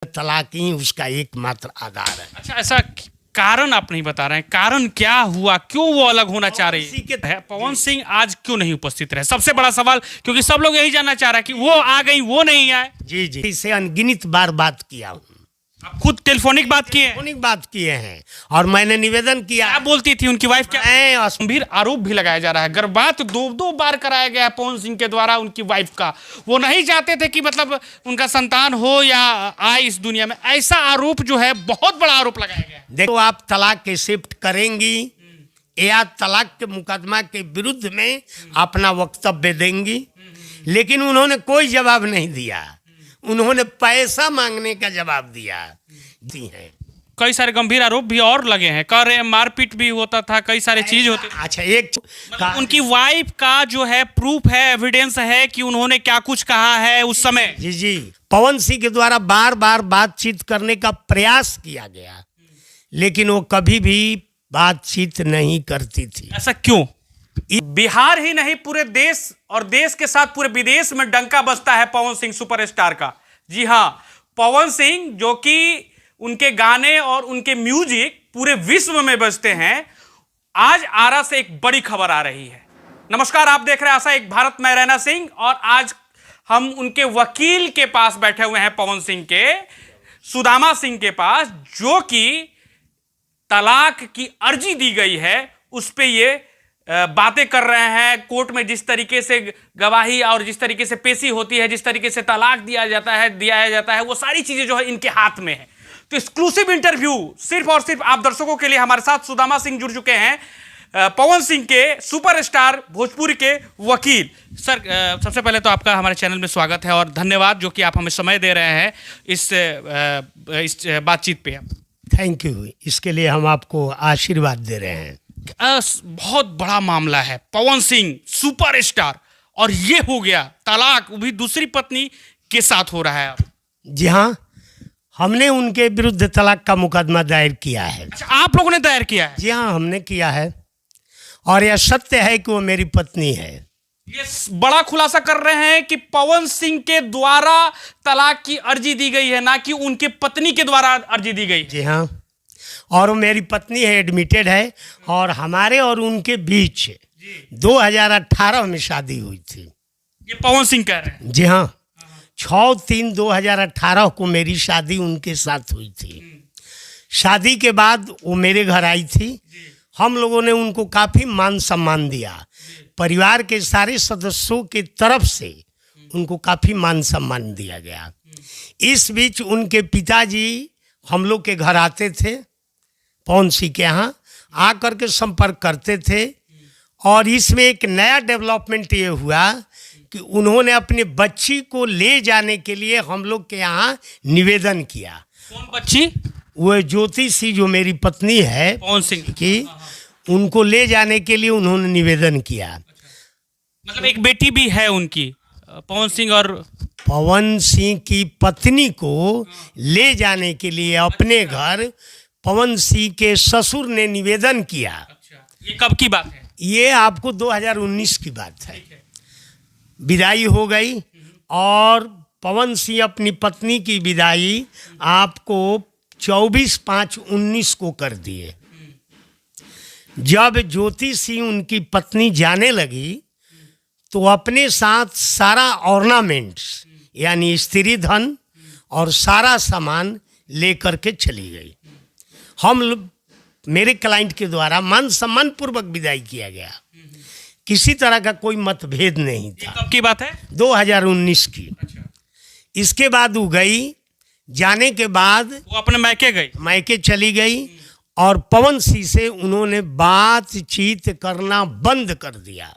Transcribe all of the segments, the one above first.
तलाक ही उसका एकमात्र आधार है। अच्छा, ऐसा कारण आप नहीं बता रहे हैं, कारण क्या हुआ, क्यों वो अलग होना चाह रही है? पवन सिंह आज क्यों नहीं उपस्थित रहे, सबसे बड़ा सवाल, क्योंकि सब लोग यही जानना चाह रहे हैं कि वो आ गई, वो नहीं आए। जी जी, इससे अनगिनत बार बात किया हूँ, आप खुद टेलीफोनिक बात किए हैं? टेलीफोनिक बात किए हैं और मैंने निवेदन किया। क्या बोलती थी उनकी वाइफ? क्या मैं गंभीर आरोप भी लगाया जा रहा है, गर्भपात दो बार कराया गया है पवन सिंह के द्वारा उनकी वाइफ का। वो नहीं चाहते थे कि मतलब उनका संतान हो या आए इस दुनिया में, ऐसा आरोप जो है बहुत बड़ा आरोप लगाया गया है। देखो, आप तलाक एक्सेप्ट करेंगी या तलाक के मुकदमा के विरुद्ध में अपना वक्तव्य देंगी, लेकिन उन्होंने कोई जवाब नहीं दिया, उन्होंने पैसा मांगने का जवाब दिया। जी हैं, कई सारे गंभीर आरोप भी और लगे हैं, कह रहे हैं मारपीट भी होता था, कई सारे चीज होते। अच्छा, एक मतलब उनकी वाइफ का जो है प्रूफ है, एविडेंस है कि उन्होंने क्या कुछ कहा है उस समय। जी जी, पवन सिंह के द्वारा बार बार बातचीत करने का प्रयास किया गया, लेकिन वो कभी भी बातचीत नहीं करती थी। ऐसा क्यों? बिहार ही नहीं, पूरे देश और देश के साथ पूरे विदेश में डंका बजता है पवन सिंह सुपरस्टार का। जी हाँ, पवन सिंह जो कि उनके गाने और उनके म्यूजिक पूरे विश्व में बजते हैं। आज आरा से एक बड़ी खबर आ रही है। नमस्कार, आप देख रहे हैं आशा एक भारत, मैं रैना सिंह, और आज हम उनके वकील के पास बैठे हुए हैं, पवन सिंह के, सुदामा सिंह के पास, जो कि तलाक की अर्जी दी गई है उस पे ये बातें कर रहे हैं। कोर्ट में जिस तरीके से गवाही और जिस तरीके से पेशी होती है, जिस तरीके से तलाक दिया जाता है वो सारी चीजें जो है इनके हाथ में है। तो एक्सक्लूसिव इंटरव्यू सिर्फ और सिर्फ आप दर्शकों के लिए। हमारे साथ सुदामा सिंह जुड़ चुके हैं, पवन सिंह के सुपरस्टार, भोजपुरी के वकील। सर, सबसे पहले तो आपका हमारे चैनल में स्वागत है और धन्यवाद जो कि आप हमें समय दे रहे हैं इस बातचीत पे। थैंक यू, इसके लिए हम आपको आशीर्वाद दे रहे हैं। बहुत बड़ा मामला है, पवन सिंह सुपरस्टार, और ये हो गया तलाक, वो भी दूसरी पत्नी के साथ हो रहा है। जी हाँ, हमने उनके विरुद्ध तलाक का मुकदमा दायर किया है। अच्छा, आप लोगों ने दायर किया है? जी हाँ, हमने किया है और यह सत्य है कि वो मेरी पत्नी है। ये बड़ा खुलासा कर रहे हैं कि पवन सिंह के द्वारा तलाक की अर्जी दी गई है, ना कि उनके पत्नी के द्वारा अर्जी दी गई। जी हाँ, और वो मेरी पत्नी है, एडमिटेड है, और हमारे और उनके बीच 2018 में शादी हुई थी। ये पवन सिंह कह रहे हैं? जी हाँ, 6/3/2018 को मेरी शादी उनके साथ हुई थी। शादी के बाद वो मेरे घर आई थी, हम लोगों ने उनको काफ़ी मान सम्मान दिया, परिवार के सारे सदस्यों की तरफ से उनको काफ़ी मान सम्मान दिया गया। इस बीच उनके पिताजी हम लोग के घर आते थे, पवन सिंह के यहाँ आकर के संपर्क करते थे, और इसमें एक नया डेवलपमेंट ये हुआ कि उन्होंने अपनी बच्ची को ले जाने के लिए हम लोग के यहाँ निवेदन किया। कौन बच्ची? वो ज्योति सिंह जो मेरी पत्नी है पवन सिंह की, उनको ले जाने के लिए उन्होंने निवेदन किया। मतलब एक बेटी भी है उनकी, पवन सिंह, और पवन सिंह की पत्नी को ले जाने के लिए अपने घर पवन सिंह के ससुर ने निवेदन किया। अच्छा, ये कब की बात है? ये आपको 2019 की बात है। विदाई हो गई और पवन सिंह अपनी पत्नी की विदाई आपको 24/5/19 को कर दिए। जब ज्योति सिंह उनकी पत्नी जाने लगी तो अपने साथ सारा ऑर्नामेंट्स यानी स्त्री धन और सारा सामान लेकर के चली गई। मेरे क्लाइंट के द्वारा मान सम्मान पूर्वक विदाई किया गया, किसी तरह का कोई मतभेद नहीं था। कब की बात है? 2019 की। अच्छा। इसके बाद वो गई, जाने के बाद वो अपने मायके गई, मायके चली गई, और पवन सिंह से उन्होंने बातचीत करना बंद कर दिया।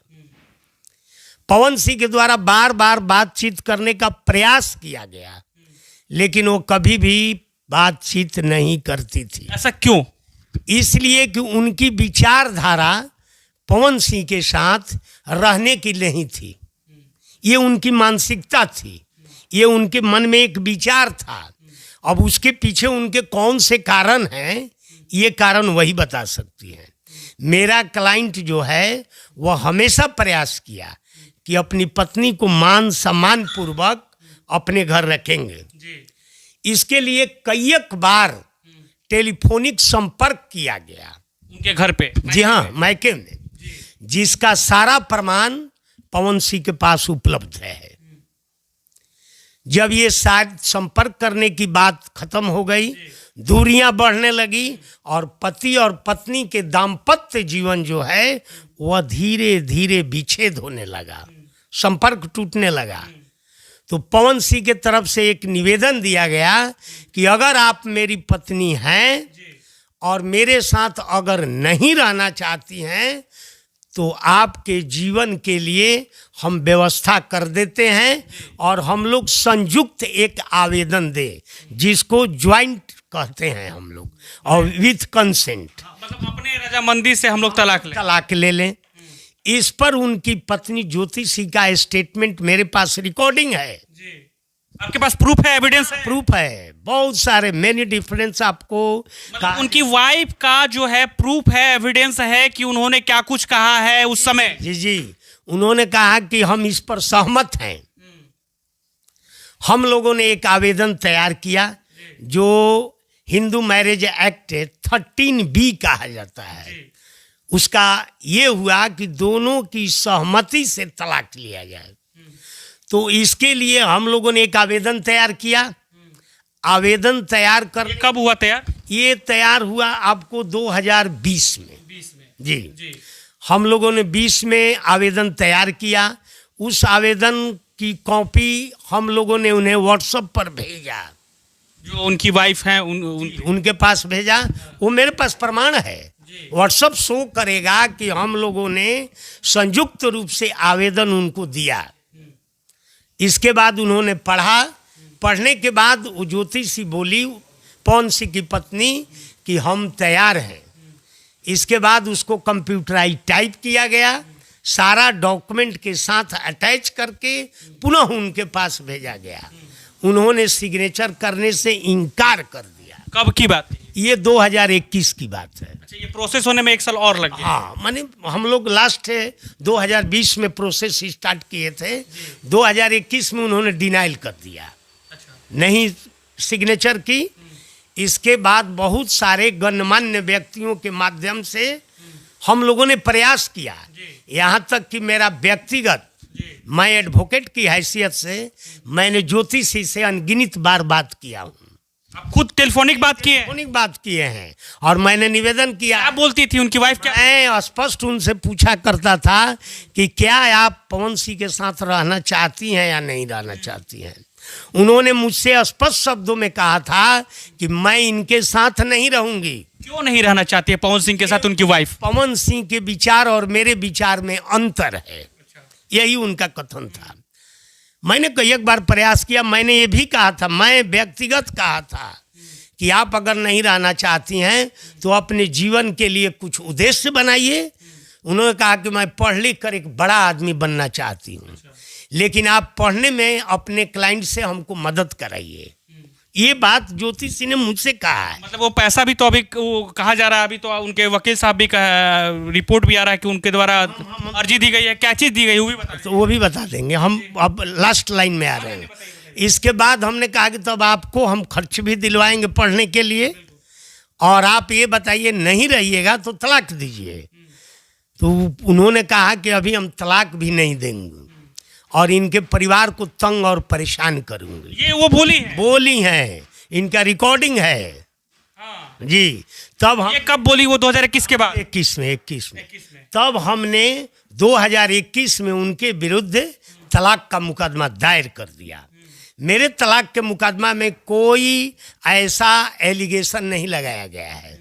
पवन सिंह के द्वारा बार बार बातचीत करने का प्रयास किया गया, लेकिन वो कभी भी बातचीत नहीं करती थी। ऐसा क्यों? इसलिए कि उनकी विचारधारा पवन सिंह के साथ रहने की नहीं थी, ये उनकी मानसिकता थी, ये उनके मन में एक विचार था। अब उसके पीछे उनके कौन से कारण हैं, ये कारण वही बता सकती हैं। मेरा क्लाइंट जो है वह हमेशा प्रयास किया कि अपनी पत्नी को मान सम्मान पूर्वक अपने घर रखेंगे। इसके लिए कई बार टेलीफोनिक संपर्क किया गया उनके घर पे। जी हाँ, मायके में, जिसका सारा प्रमाण पवन सिंह के पास उपलब्ध है। जब ये शायद संपर्क करने की बात खत्म हो गई, दूरियां बढ़ने लगी और पति और पत्नी के दाम्पत्य जीवन जो है वह धीरे धीरे विच्छेद होने लगा, संपर्क टूटने लगा। तो पवन सिंह के तरफ से एक निवेदन दिया गया कि अगर आप मेरी पत्नी हैं और मेरे साथ अगर नहीं रहना चाहती हैं तो आपके जीवन के लिए हम व्यवस्था कर देते हैं और हम लोग संयुक्त एक आवेदन दे, जिसको ज्वाइंट कहते हैं हम लोग, और विथ कंसेंट, मतलब अपने रजामंदी से हम लोग तलाक ले लें। इस पर उनकी पत्नी ज्योति सिंह का स्टेटमेंट मेरे पास रिकॉर्डिंग है। आपके पास प्रूफ है, एविडेंस है? प्रूफ है, बहुत सारे, मेनी डिफरेंस आपको। मतलब उनकी वाइफ का जो है प्रूफ है, एविडेंस है कि उन्होंने क्या कुछ कहा है उस समय। जी, उन्होंने कहा कि हम इस पर सहमत हैं। हम लोगों ने एक आवेदन तैयार किया जो हिंदू मैरिज एक्ट 13B कहा जाता है। उसका ये हुआ कि दोनों की सहमति से तलाक लिया जाए। तो इसके लिए हम लोगों ने एक आवेदन तैयार किया। आवेदन तैयार कर, कब हुआ तैयार? ये तैयार हुआ आपको 2020 में। जी, हम लोगों ने 20 में आवेदन तैयार किया। उस आवेदन की कॉपी हम लोगों ने उन्हें व्हाट्सएप पर भेजा, जो उनकी वाइफ है उनके पास भेजा। वो मेरे पास प्रमाण है, व्हाट्सएप शो करेगा कि हम लोगों ने संयुक्त रूप से आवेदन उनको दिया। इसके बाद उन्होंने पढ़ा। पढ़ने के बाद वो ज्योति सिंह बोली, पवन सिंह की पत्नी, कि हम तैयार हैं। इसके बाद उसको कंप्यूटराइज टाइप किया गया, सारा डॉक्यूमेंट के साथ अटैच करके पुनः उनके पास भेजा गया। उन्होंने सिग्नेचर करने से इनकार कर दिया। कब की बात? ये 2021 की बात है। अच्छा, ये प्रोसेस होने में 1 साल और लग गया। हाँ, माने हम लोग लास्ट 2020 में प्रोसेस स्टार्ट किए थे। 2021 में उन्होंने डिनाइल कर दिया। अच्छा। नहीं सिग्नेचर की। इसके बाद बहुत सारे गणमान्य व्यक्तियों के माध्यम से हम लोगों ने प्रयास किया, यहाँ तक कि मेरा व्यक्तिगत, मैं एडवोकेट की हैसियत से मैंने ज्योति सिंह से अनगिनत बार बात किया हूँ। आप खुद टेलीफोनिक बात किए हैं और मैंने निवेदन किया। क्या बोलती थी उनकी वाइफ? क्या? मैं स्पष्ट उनसे पूछा करता था कि क्या आप पवन सिंह के साथ रहना चाहती हैं या नहीं रहना चाहती हैं। उन्होंने मुझसे स्पष्ट शब्दों में कहा था कि मैं इनके साथ नहीं रहूंगी। क्यों नहीं रहना चाहती है पवन सिंह के साथ उनकी वाइफ? पवन सिंह के विचार और मेरे विचार में अंतर है, यही उनका कथन था। मैंने कई बार प्रयास किया। मैंने ये भी कहा था, मैं व्यक्तिगत कहा था कि आप अगर नहीं रहना चाहती हैं तो अपने जीवन के लिए कुछ उद्देश्य बनाइए। उन्होंने कहा कि मैं पढ़ लिख कर एक बड़ा आदमी बनना चाहती हूँ, लेकिन आप पढ़ने में अपने क्लाइंट से हमको मदद कराइए। ये बात ज्योति सिंह ने मुझसे कहा है। मतलब वो पैसा भी तो अभी वो कहा जा रहा है, अभी तो उनके वकील साहब भी रिपोर्ट भी आ रहा है कि उनके द्वारा अर्जी दी गई है। क्या चीज़ दी गई वो भी बता, तो वो भी बता देंगे। हम अब लास्ट लाइन में आ रहे हैं। इसके बाद हमने कहा कि तब आपको हम खर्च भी दिलवाएंगे पढ़ने के लिए, और आप ये बताइए नहीं रहिएगा तो तलाक दीजिए। तो उन्होंने कहा कि अभी हम तलाक भी नहीं देंगे और इनके परिवार को तंग और परेशान करूंगी। ये वो बोली हैं, इनका रिकॉर्डिंग है। हाँ। जी, तब हम, ये कब बोली? वो 2021 के बाद? 21 में। तब हमने 2021 में उनके विरुद्ध तलाक का मुकदमा दायर कर दिया। मेरे तलाक के मुकदमा में कोई ऐसा एलिगेशन नहीं लगाया गया है,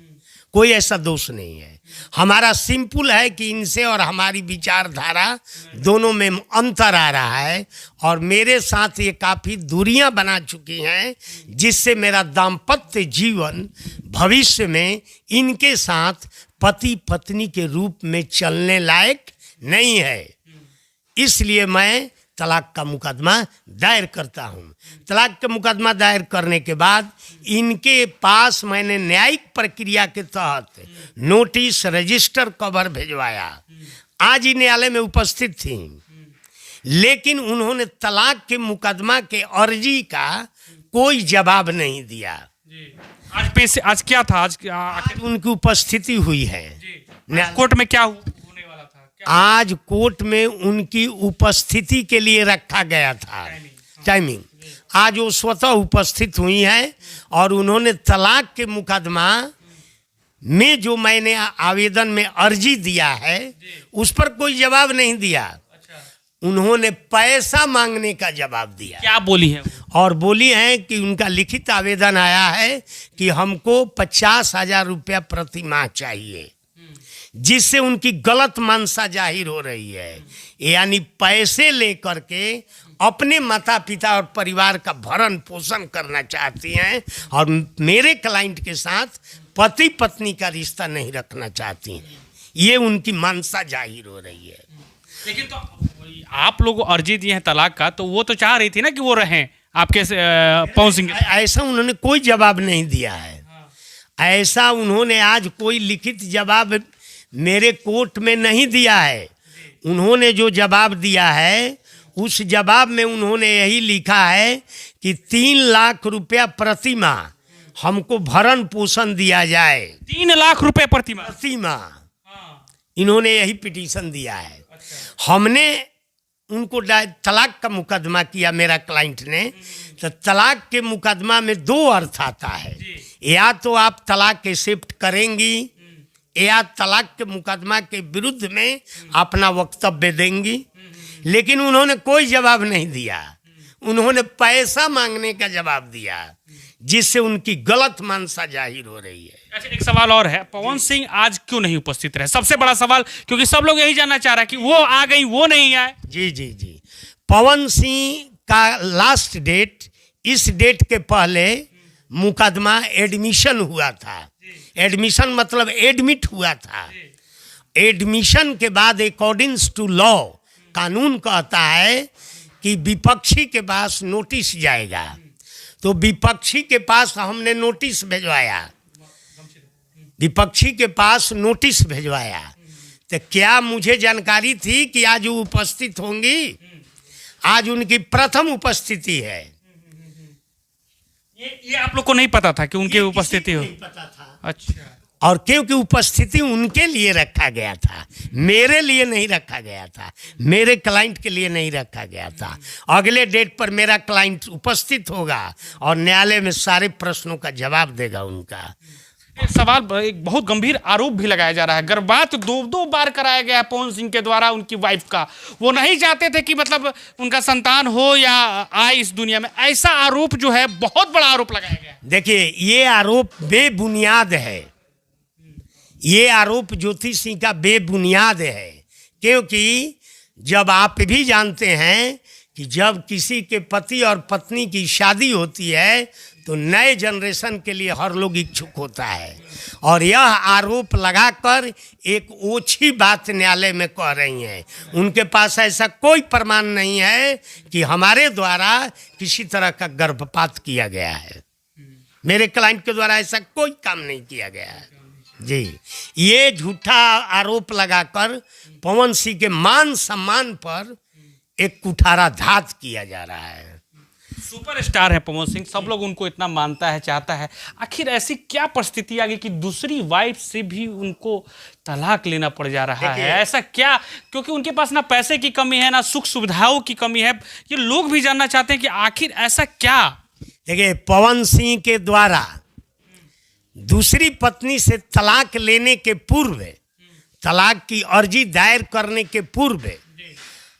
कोई ऐसा दोष नहीं है। हमारा सिंपल है कि इनसे और हमारी विचारधारा दोनों में अंतर आ रहा है और मेरे साथ ये काफ़ी दूरियां बना चुकी हैं, जिससे मेरा दाम्पत्य जीवन भविष्य में इनके साथ पति पत्नी के रूप में चलने लायक नहीं है। इसलिए मैं तलाक का मुकदमा दायर करता हूँ। तलाक का मुकदमा दायर करने के बाद इनके पास मैंने न्यायिक प्रक्रिया के तहत नोटिस रजिस्टर कवर भिजवाया। आज ही न्यायालय में उपस्थित थी, लेकिन उन्होंने तलाक के मुकदमा के अर्जी का कोई जवाब नहीं दिया। आज क्या था? आज उनकी उपस्थिति हुई है कोर्ट में, क्या होने वाला था? आज कोर्ट में उनकी उपस्थिति के लिए रखा गया था टाइमिंग। आज वो स्वतः उपस्थित हुई हैं और उन्होंने तलाक के मुकदमा में जो मैंने आवेदन में अर्जी दिया है उस पर कोई जवाब नहीं दिया। उन्होंने पैसा मांगने का जवाब दिया। क्या बोली है? और बोली है कि उनका लिखित आवेदन आया है कि हमको 50,000 रुपया प्रति माह चाहिए, जिससे उनकी गलत मंशा जाहिर हो रही है। यानी पैसे लेकर के अपने माता पिता और परिवार का भरण पोषण करना चाहती हैं और मेरे क्लाइंट के साथ पति पत्नी का रिश्ता नहीं रखना चाहती हैं। ये उनकी मंशा जाहिर हो रही है। लेकिन तो आप लोग अर्जी दिए हैं तलाक का, तो वो तो चाह रही थी ना कि वो रहें आपके पवन सिंह। ऐसा उन्होंने कोई जवाब नहीं दिया है। ऐसा उन्होंने आज कोई लिखित जवाब मेरे कोर्ट में नहीं दिया है। उन्होंने जो जवाब दिया है उस जवाब में उन्होंने यही लिखा है कि 3 लाख रुपया प्रति माह हमको भरण पोषण दिया जाए। 3 लाख रुपए प्रति माह इन्होंने यही पिटीशन दिया है। हमने उनको तलाक का मुकदमा किया, मेरा क्लाइंट ने। तो तलाक के मुकदमा में 2 अर्थ आता है, या तो आप तलाक एक्सेप्ट करेंगी या तलाक के मुकदमा के विरुद्ध में अपना वक्तव्य देंगी। लेकिन उन्होंने कोई जवाब नहीं दिया। उन्होंने पैसा मांगने का जवाब दिया, जिससे उनकी गलत मंशा जाहिर हो रही है। अच्छा, एक सवाल और है, पवन सिंह आज क्यों नहीं उपस्थित रहे? सबसे बड़ा सवाल, क्योंकि सब लोग यही जानना चाह रहे हैं कि वो आ गई, वो नहीं आए। जी पवन सिंह का लास्ट डेट, इस डेट के पहले मुकदमा एडमिशन हुआ था। एडमिशन मतलब एडमिट हुआ था। एडमिशन के बाद अकॉर्डिंग टू लॉ, कानून कहता है कि विपक्षी के पास नोटिस जाएगा। तो विपक्षी के पास हमने नोटिस भिजवाया, विपक्षी के पास नोटिस भिजवाया। तो क्या मुझे जानकारी थी कि आज वो उपस्थित होंगी? आज उनकी प्रथम उपस्थिति है। ये आप लोग को नहीं पता था कि उनकी उपस्थिति हो? नहीं पता था। अच्छा। और क्योंकि उपस्थिति उनके लिए रखा गया था, मेरे लिए नहीं रखा गया था, मेरे क्लाइंट के लिए नहीं रखा गया था। अगले डेट पर मेरा क्लाइंट उपस्थित होगा और न्यायालय में सारे प्रश्नों का जवाब देगा उनका। एक सवाल, एक बहुत गंभीर आरोप भी लगाया जा रहा है। गर्भपात 2 बार कराया गया है पवन सिंह के द्वारा उनकी वाइफ का। वो नहीं चाहते थे कि मतलब उनका संतान हो या आए इस दुनिया में। ऐसा आरोप जो है, बहुत बड़ा आरोप लगाया गया है। देखिए, ये आरोप बेबुनियाद है। ये आरोप ज्योति सिंह का बेबुनियाद है, क्योंकि जब आप भी जानते हैं कि जब किसी के पति और पत्नी की शादी होती है तो नए जनरेशन के लिए हर लोग इच्छुक होता है। और यह आरोप लगाकर एक ओछी बात न्यायालय में कह रही हैं। उनके पास ऐसा कोई प्रमाण नहीं है कि हमारे द्वारा किसी तरह का गर्भपात किया गया है। मेरे क्लाइंट के द्वारा ऐसा कोई काम नहीं किया गया है। जी, ये झूठा आरोप लगाकर पवन सिंह के मान सम्मान पर एक कुठाराघात किया जा रहा है। सुपरस्टार है पवन सिंह, सब लोग उनको इतना मानता है, चाहता है। आखिर ऐसी क्या परिस्थिति आ गई कि दूसरी वाइफ से भी उनको तलाक लेना पड़ जा रहा है? ऐसा क्या? क्योंकि उनके पास ना पैसे की कमी है, ना सुख सुविधाओं की कमी है। ये लोग भी जानना चाहते हैं कि आखिर ऐसा क्या? देखिए, पवन सिंह के द्वारा दूसरी पत्नी से तलाक लेने के पूर्व, तलाक की अर्जी दायर करने के पूर्व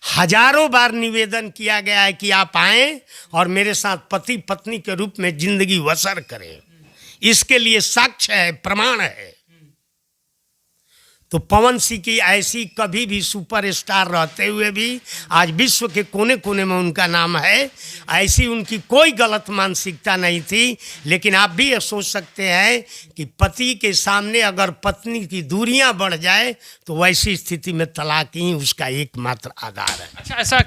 हजारों बार निवेदन किया गया है कि आप आएं और मेरे साथ पति पत्नी के रूप में जिंदगी बसर करें। इसके लिए साक्ष्य है, प्रमाण है। तो पवन सिंह की ऐसी कभी भी सुपरस्टार रहते हुए भी आज विश्व के कोने कोने में उनका नाम है, ऐसी उनकी कोई गलत मानसिकता नहीं थी। लेकिन आप भी ये सोच सकते हैं कि पति के सामने अगर पत्नी की दूरियां बढ़ जाए तो वैसी स्थिति में तलाक ही उसका एकमात्र आधार है। अच्छा, ऐसा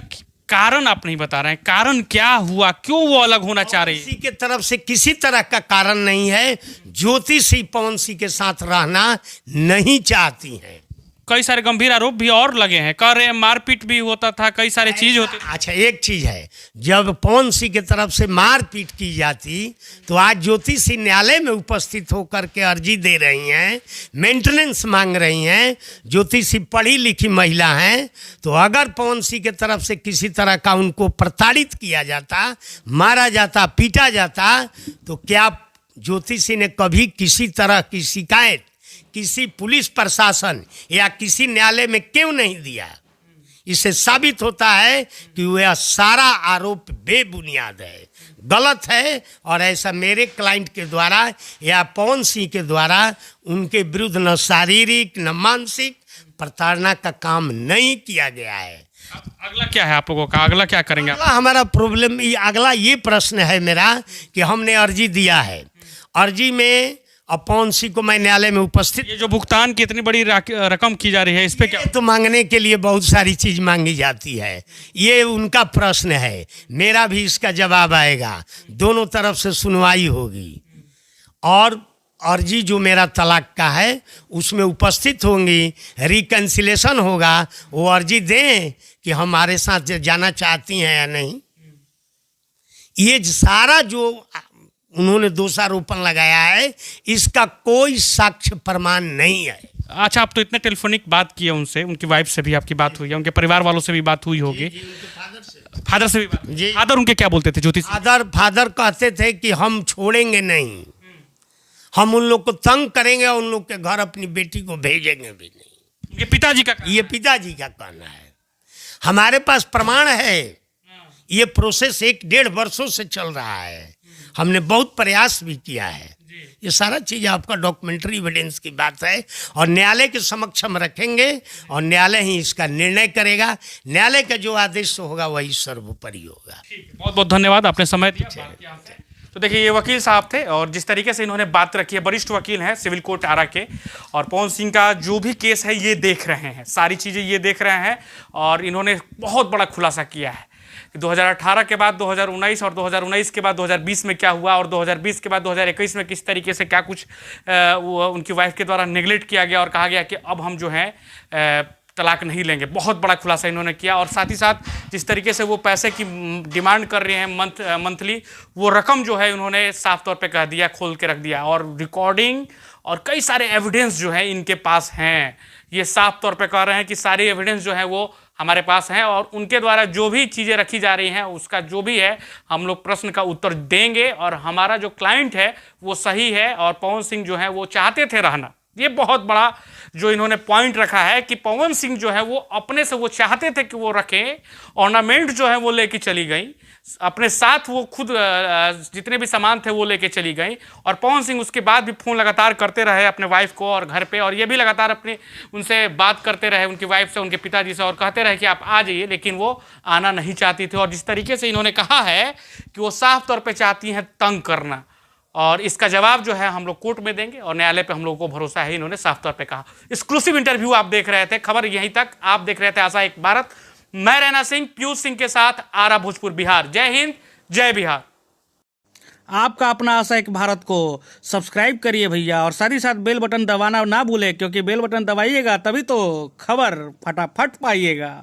कारण आप नहीं बता रहे हैं, कारण क्या हुआ? क्यों वो अलग होना चाह रही है? किसी के तरफ से किसी तरह का कारण नहीं है। ज्योति सिंह पवन सिंह के साथ रहना नहीं चाहती हैं। कई सारे गंभीर आरोप भी और लगे हैं, कह रहे हैं मारपीट भी होता था, कई सारे चीज होते थे। अच्छा, एक चीज है, जब पवन सिंह की तरफ से मारपीट की जाती तो आज ज्योति सिंह न्यायालय में उपस्थित होकर के अर्जी दे रही हैं, मेंटेनेंस मांग रही हैं। ज्योति सिंह पढ़ी लिखी महिला हैं, तो अगर पवन सिंह की तरफ से किसी तरह का उनको प्रताड़ित किया जाता, मारा जाता, पीटा जाता, तो क्या ज्योति सिंह ने कभी किसी तरह की शिकायत किसी पुलिस प्रशासन या किसी न्यायालय में क्यों नहीं दिया? इससे साबित होता है कि वह सारा आरोप बेबुनियाद है, गलत है, और ऐसा मेरे क्लाइंट के द्वारा या पवन सिंह के द्वारा उनके विरुद्ध न शारीरिक न मानसिक प्रताड़ना का काम नहीं किया गया है। अगला क्या है आप लोगों का, अगला क्या करेंगे आप? हमारा प्रॉब्लम अगला ये प्रश्न है मेरा कि हमने अर्जी दिया है, अर्जी में अब पवन सिंह को मैं न्यायालय में उपस्थित, ये जो भुगतान की इतनी बड़ी रकम की जा रही है, इस पे क्या? तो मांगने के लिए बहुत सारी चीज मांगी जाती है, ये उनका प्रश्न है, मेरा भी इसका जवाब आएगा, दोनों तरफ से सुनवाई होगी, और अर्जी जो मेरा तलाक का है उसमें उपस्थित होंगी, रिकन्सिलेशन होगा, वो अर्जी दें कि हमारे साथ जाना चाहती हैं या नहीं। ये सारा जो उन्होंने दोषारोपण लगाया है, इसका कोई साक्ष्य प्रमाण नहीं है। अच्छा, आप तो इतने टेलीफोनिक बात किए उनसे, उनकी वाइफ से भी आपकी बात हुई है, उनके परिवार वालों से भी बात हुई होगी, फादर से भी बात? जी। फादर उनके क्या बोलते थे ज्योति? फादर कहते थे कि हम छोड़ेंगे नहीं, हम उन लोग को तंग करेंगे और उन लोग के घर अपनी बेटी को भेजेंगे भी नहीं। उनके पिताजी का? ये पिताजी का कहना है, हमारे पास प्रमाण है, ये प्रोसेस 1-1.5 वर्षों से चल रहा है, हमने बहुत प्रयास भी किया है, ये सारा चीज़ आपका डॉक्यूमेंट्री एविडेंस की बात है, और न्यायालय के समक्ष हम रखेंगे और न्यायालय ही इसका निर्णय करेगा, न्यायालय का जो आदेश होगा वही सर्वोपरि होगा। बहुत बहुत धन्यवाद, आपने समय दिया। तो देखिए, ये वकील साहब थे और जिस तरीके से इन्होंने बात रखी है, वरिष्ठ वकील हैं सिविल कोर्ट आरा के, और पवन सिंह का जो भी केस है ये देख रहे हैं, सारी चीज़ें ये देख रहे हैं, और इन्होंने बहुत बड़ा खुलासा किया है कि 2018 के बाद 2019 और 2019 के बाद 2020 में क्या हुआ, और 2020 के बाद 2021 में किस तरीके से क्या कुछ उनकी वाइफ के द्वारा नेगलेक्ट किया गया और कहा गया कि अब हम जो है तलाक नहीं लेंगे। बहुत बड़ा खुलासा इन्होंने किया, और साथ ही साथ जिस तरीके से वो पैसे की डिमांड कर रहे हैं मंथली, वो रकम जो है उन्होंने साफ तौर पे कह दिया, खोल के रख दिया, और रिकॉर्डिंग और कई सारे एविडेंस जो है इनके पास हैं, ये साफ तौर पे कह रहे हैं कि सारे एविडेंस जो है वो हमारे पास हैं, और उनके द्वारा जो भी चीज़ें रखी जा रही हैं उसका जो भी है हम लोग प्रश्न का उत्तर देंगे, और हमारा जो क्लाइंट है वो सही है, और पवन सिंह जो है वो चाहते थे रहना। ये बहुत बड़ा जो इन्होंने पॉइंट रखा है कि पवन सिंह जो है वो अपने से वो चाहते थे कि वो रखें, ऑर्नामेंट जो है वो लेके चली गई, अपने साथ वो खुद जितने भी सामान थे वो लेके चली गई, और पवन सिंह उसके बाद भी फ़ोन लगातार करते रहे अपने वाइफ को और घर पे, और ये भी लगातार अपने उनसे बात करते रहे, उनकी वाइफ से, उनके पिताजी से, और कहते रहे कि आप आ जाइए, लेकिन वो आना नहीं चाहती थी। और जिस तरीके से इन्होंने कहा है कि वो साफ तौर पर चाहती हैं तंग करना, और इसका जवाब जो है हम लोग कोर्ट में देंगे, और न्यायालय पे हम लोगों को भरोसा है, इन्होंने साफ तौर पे कहा। एक्सक्लूसिव इंटरव्यू आप देख रहे थे, खबर यहीं तक, आप देख रहे थे आशा एक भारत, मैं रैना सिंह, पीयूष सिंह के साथ, आरा, भोजपुर, बिहार। जय हिंद, जय बिहार। आपका अपना आशा एक भारत को सब्सक्राइब करिए भैया, और साथ ही साथ बेल बटन दबाना ना भूले, क्योंकि बेल बटन दबाइएगा तभी तो खबर फटाफट पाइएगा।